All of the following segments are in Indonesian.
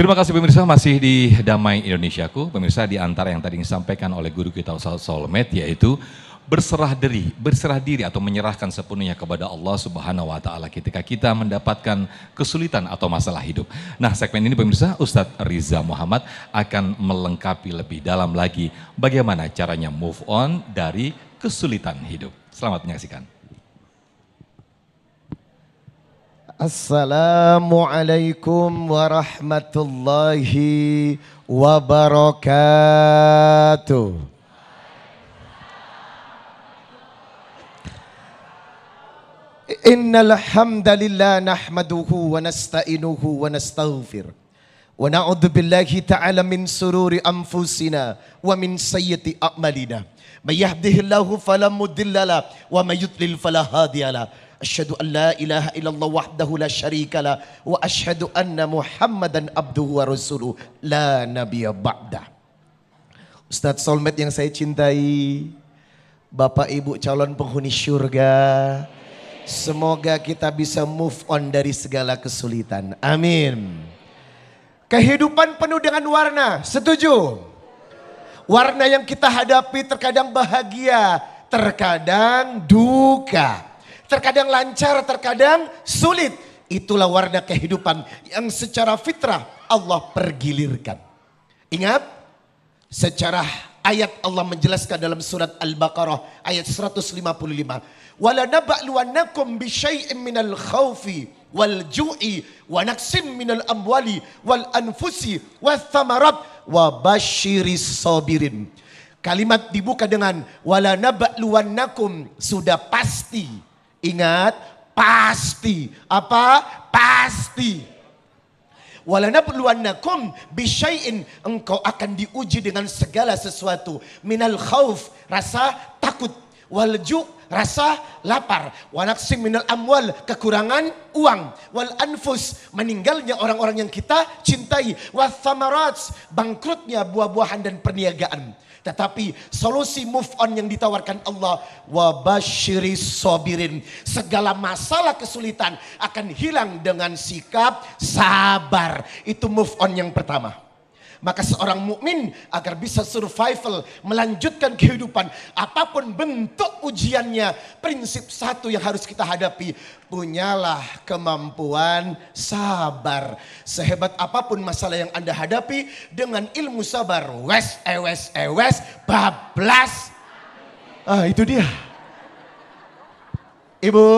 Terima kasih pemirsa, masih di Damai Indonesiaku. Pemirsa, di antara yang tadi disampaikan oleh guru kita Ustaz Solmed, yaitu berserah diri atau menyerahkan sepenuhnya kepada Allah Subhanahu wa Ta'ala ketika kita mendapatkan kesulitan atau masalah hidup. Nah, segmen ini pemirsa, Ustadz Riza Muhammad akan melengkapi lebih dalam lagi bagaimana caranya move on dari kesulitan hidup. Selamat menyaksikan. Assalamualaikum warahmatullahi wabarakatuh. Innal hamdalillah nahmaduhu wa nasta'inuhu wa nastaghfir. Wa na'udzu billahi ta'ala min sururi anfusina wa min sayyiati a'malina. May yahdihillahu fala mudilla lahu wa may yudlil fala hadiya lahu. Asyhadu an la ilaha illallah wahdahu la syarika lah wa asyhadu anna Muhammadan abduhu wa rasuluh la nabiyya ba'dah. Ustadz Solmed yang saya cintai, Bapak Ibu calon penghuni syurga, semoga kita bisa move on dari segala kesulitan. Amin. Kehidupan penuh dengan warna, setuju? Warna yang kita hadapi terkadang bahagia, terkadang duka. Terkadang lancar, terkadang sulit. Itulah warna kehidupan yang secara fitrah Allah pergilirkan. Ingat, secara ayat Allah menjelaskan dalam surat Al-Baqarah ayat 155. Wala naba'luwannakum bisyai'in minal khawfi wal ju'i wa naqsim minal amwali wal anfusi wath thamarat wa basyiris sabirin. Kalimat dibuka dengan wala naba'luwannakum, sudah pasti. Ingat, pasti. Apa? Pasti. Walanabluwannakum bisyai'in, engkau akan diuji dengan segala sesuatu. Minal khauf, rasa takut. Walju, rasa lapar. Wanaksim minal amwal, kekurangan uang. Wal anfus, meninggalnya orang-orang yang kita cintai. Wathamarat, bangkrutnya buah-buahan dan perniagaan. Tetapi solusi move on yang ditawarkan Allah, wabasyiris sabirin, segala masalah kesulitan akan hilang dengan sikap sabar. Itu move on yang pertama. Maka seorang mukmin agar bisa survival, melanjutkan kehidupan, apapun bentuk ujiannya, prinsip satu yang harus kita hadapi, punyalah kemampuan sabar. Sehebat apapun masalah yang Anda hadapi, dengan ilmu sabar, bablas. Itu dia. Ibu,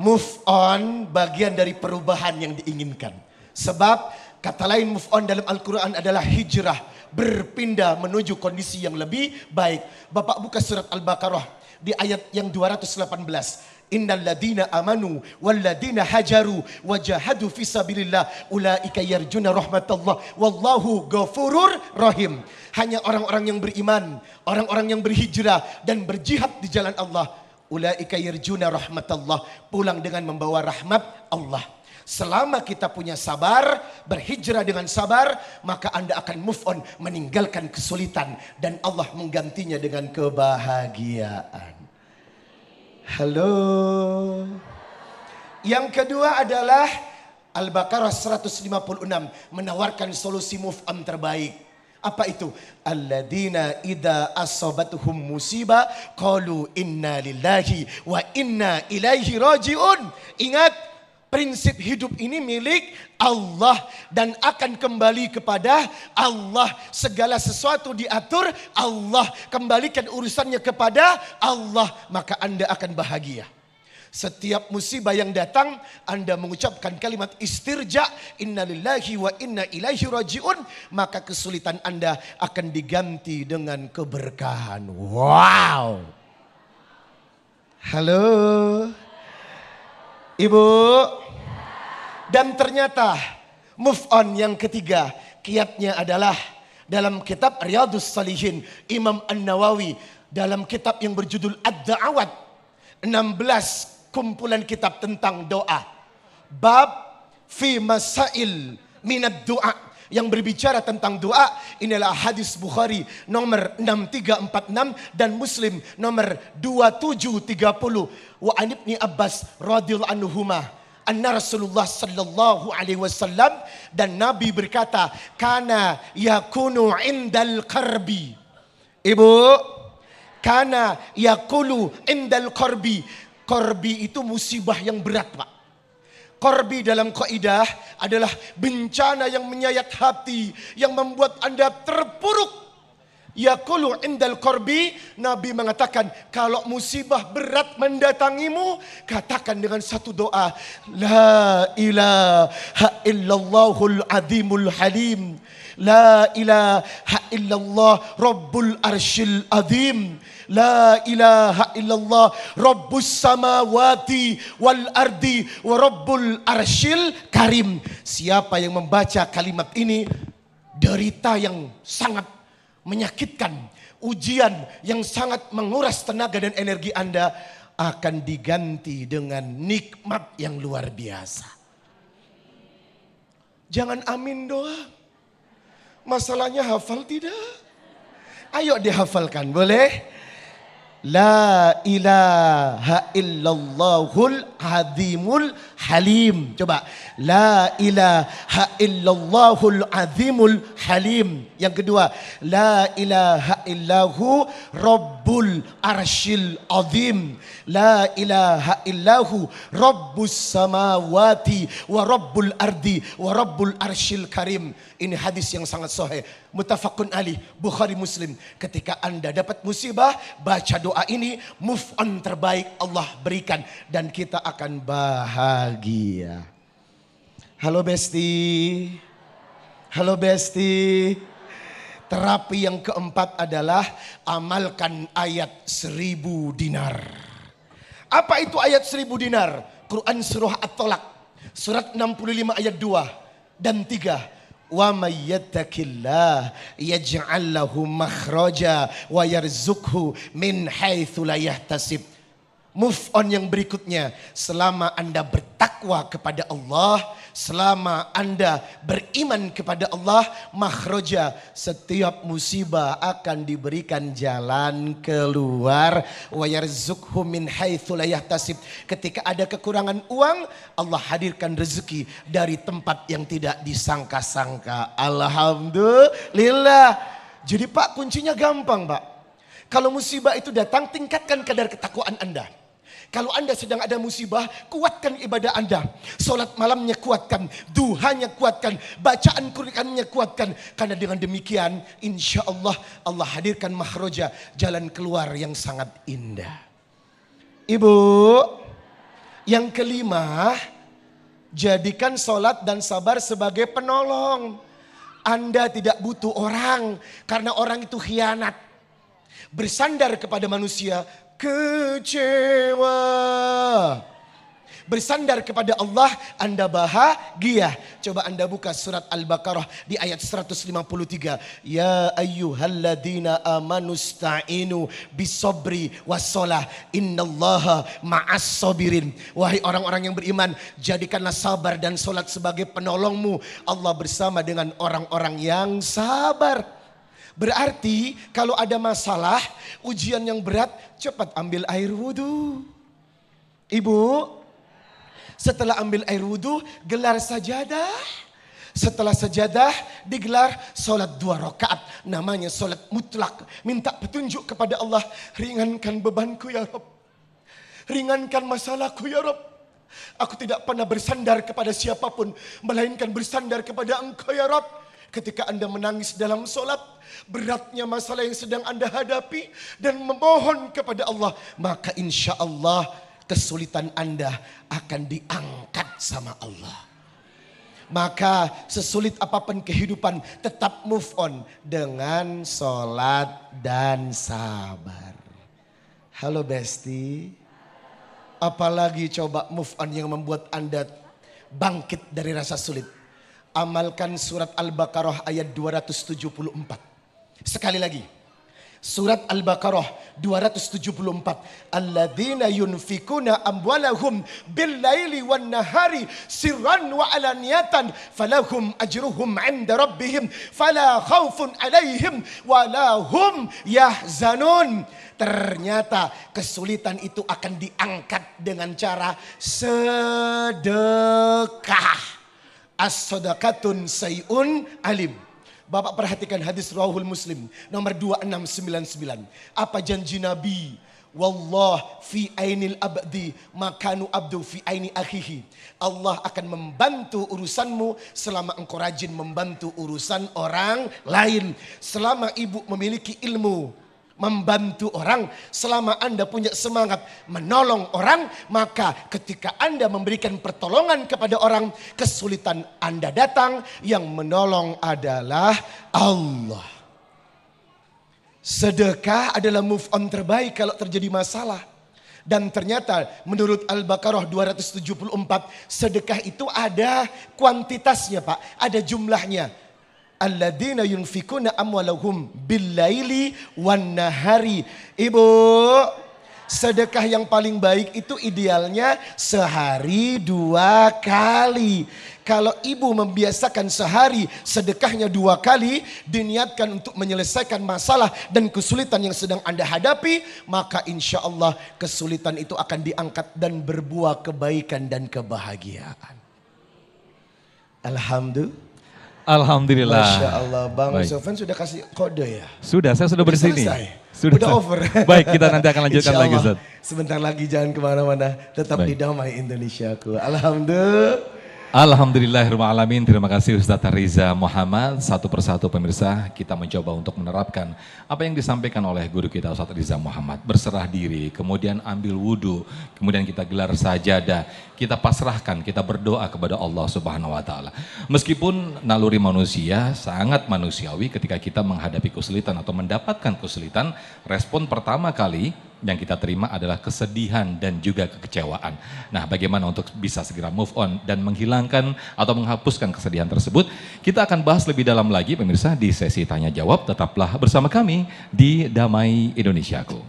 move on bagian dari perubahan yang diinginkan. Sebab kata lain move on dalam Al-Quran adalah hijrah, berpindah menuju kondisi yang lebih baik. Bapak buka surat Al-Baqarah di ayat yang 218. Innal ladina amanu wal ladina hajaru wajahadu fi sabilillah ulaika yarjuna rahmatallah wallahu ghafurur rahim. Hanya orang-orang yang beriman, orang-orang yang berhijrah dan berjihad di jalan Allah, ulaika yarjuna rahmatallah, pulang dengan membawa rahmat Allah. Selama kita punya sabar, berhijrah dengan sabar, maka Anda akan move on, meninggalkan kesulitan, dan Allah menggantinya dengan kebahagiaan. Halo. Yang kedua adalah Al-Baqarah 156 menawarkan solusi move on terbaik. Apa itu? Alladzina idza asabatuhum musibah qalu inna lillahi wa inna ilaihi rajiun. Ingat, prinsip hidup ini milik Allah dan akan kembali kepada Allah. Segala sesuatu diatur Allah, kembalikan urusannya kepada Allah, maka Anda akan bahagia. Setiap musibah yang datang, Anda mengucapkan kalimat istirja, innalillahi wa inna ilaihi rajiun, maka kesulitan Anda akan diganti dengan keberkahan. Wow. Halo. Ibu. Dan ternyata move on yang ketiga, kiatnya adalah dalam kitab Riyadhus Shalihin, Imam An-Nawawi dalam kitab yang berjudul Ad-Da'awat, 16 kumpulan kitab tentang doa. Bab fi masail minad doa, yang berbicara tentang doa. Inilah hadis Bukhari nomor 6346 dan Muslim nomor 2730. Wa an Ibni Abbas radhiyallahu anhuma anna Rasulullah sallallahu alaihi wasallam, dan Nabi berkata, kana yakunu indal qarbi. Ibu, kana yakulu indal qarbi. Qarbi itu musibah yang berat, Pak. Qarbi dalam kaidah adalah bencana yang menyayat hati, yang membuat Anda terpuruk. Yaqulu indal qarbi, Nabi mengatakan kalau musibah berat mendatangimu, katakan dengan satu doa, la ilaha illallahul azimul halim, la ilaha illallah rabbul arsyil azim, la ilaha illallah rabbus samawati wal ardi wa rabbul arsyil karim. Siapa yang membaca kalimat ini, derita yang sangat menyakitkan, ujian yang sangat menguras tenaga dan energi Anda akan diganti dengan nikmat yang luar biasa. Jangan amin doang. Masalahnya hafal tidak? Ayo dihafalkan, boleh? La ilaha illallahul azimul halim. Coba. La ilaha illallahul azimul halim. Yang kedua. La ilaha illahu rabbul arsyil azim. La ilaha illahu rabbus samawati wa rabbul ardi wa rabbul arsyil karim. Ini hadis yang sangat sahih. Muttafaqun alaih, Bukhari Muslim. Ketika Anda dapat musibah, baca doa ini, move on terbaik Allah berikan dan kita akan bahagia. Halo Besti. Halo Besti. Terapi yang keempat adalah amalkan ayat 1000 dinar. Apa itu ayat 1000 dinar? Quran surah At-Talaq, surat 65 ayat 2 dan 3. Wa may yattaqillah yaj'al lahu makhraja wa yarzuqhu min haitsu la yahtasib. Move on yang berikutnya, selama Anda bertakwa kepada Allah, selama Anda beriman kepada Allah, makhraja, setiap musibah akan diberikan jalan keluar. Wa yarzuqhu min haitsu la yahtasib. Ketika ada kekurangan uang, Allah hadirkan rezeki dari tempat yang tidak disangka-sangka. Alhamdulillah. Jadi Pak, kuncinya gampang Pak. Kalau musibah itu datang, tingkatkan kadar ketakwaan Anda. Kalau Anda sedang ada musibah, kuatkan ibadah Anda. Salat malamnya kuatkan, duhanya kuatkan, bacaan Qur'annya kuatkan. Karena dengan demikian, insya Allah, Allah hadirkan makhraja, jalan keluar yang sangat indah. Ibu, yang kelima, jadikan salat dan sabar sebagai penolong. Anda tidak butuh orang, karena orang itu khianat. Bersandar kepada manusia, kecewa. Bersandar kepada Allah, Anda bahagia. Coba Anda buka surat Al-Baqarah di ayat 153. Ya ayyuhalladzina amanu sta'inu bisobri wassalah innallaha ma'as sabirin. Wahai orang-orang yang beriman, jadikanlah sabar dan solat sebagai penolongmu. Allah bersama dengan orang-orang yang sabar. Berarti kalau ada masalah, ujian yang berat, cepat ambil air wudhu. Ibu, setelah ambil air wudhu, gelar sajadah. Setelah sajadah, digelar solat 2 rakaat. Namanya solat mutlak. Minta petunjuk kepada Allah. Ringankan bebanku ya Rabb. Ringankan masalahku ya Rabb. Aku tidak pernah bersandar kepada siapapun, melainkan bersandar kepada Engkau ya Rabb. Ketika Anda menangis dalam solat, beratnya masalah yang sedang Anda hadapi, dan memohon kepada Allah, maka insya Allah kesulitan Anda akan diangkat sama Allah. Maka sesulit apapun kehidupan, tetap move on dengan solat dan sabar. Halo Besti. Apalagi coba move on yang membuat Anda bangkit dari rasa sulit. Amalkan surat Al-Baqarah ayat 274. Sekali lagi. Surat Al-Baqarah 274. Alladzina yunfikuna amwalahum bil-laili wan-nahari sirran wa alaniyatan falahum ajruhum 'inda rabbihim fala khaufun 'alaihim wala hum yahzanun. Ternyata kesulitan itu akan diangkat dengan cara sedekah. As-sadaqatun say'un alim. Bapak perhatikan hadis Rawahul Muslim nomor 2699. Apa janji Nabi? Wallah fi ainil abdi makanu abdu fi aini akhihi. Allah akan membantu urusanmu selama engkau rajin membantu urusan orang lain. Selama ibu memiliki ilmu membantu orang, selama Anda punya semangat menolong orang, maka ketika Anda memberikan pertolongan kepada orang, kesulitan Anda datang, yang menolong adalah Allah. Sedekah adalah move on terbaik kalau terjadi masalah. Dan ternyata menurut Al-Baqarah 274, sedekah itu ada kuantitasnya Pak, ada jumlahnya. Alladzina yunfikuna amwalahum bil-laili wan-nahari. Ibu, sedekah yang paling baik itu idealnya sehari 2 kali. Kalau ibu membiasakan sehari sedekahnya 2 kali, diniatkan untuk menyelesaikan masalah dan kesulitan yang sedang Anda hadapi, maka insya Allah kesulitan itu akan diangkat dan berbuah kebaikan dan kebahagiaan. Alhamdulillah. Masya Allah, Bang Baik. Sofyan sudah kasih kode ya? Sudah, saya sudah bersini. Selesai? Sudah Udah over. Baik, kita nanti akan lanjutkan Insya lagi Allah. Ustaz. Sebentar lagi jangan kemana-mana. Tetap Baik. di Damai Indonesiaku. Alhamdulillah. Alhamdulillahirrahmanirrahim. Terima kasih Ustaz Riza Muhammad. Satu persatu pemirsa, kita mencoba untuk menerapkan apa yang disampaikan oleh guru kita Ustaz Riza Muhammad. Berserah diri, kemudian ambil wudhu, kemudian kita gelar sajadah, kita pasrahkan, kita berdoa kepada Allah Subhanahu wa taala. Meskipun naluri manusia sangat manusiawi, ketika kita menghadapi kesulitan atau mendapatkan kesulitan, respon pertama kali yang kita terima adalah kesedihan dan juga kekecewaan. Nah, bagaimana untuk bisa segera move on dan menghilangkan atau menghapuskan kesedihan tersebut? Kita akan bahas lebih dalam lagi pemirsa di sesi tanya jawab. Tetaplah bersama kami di Damai Indonesiaku.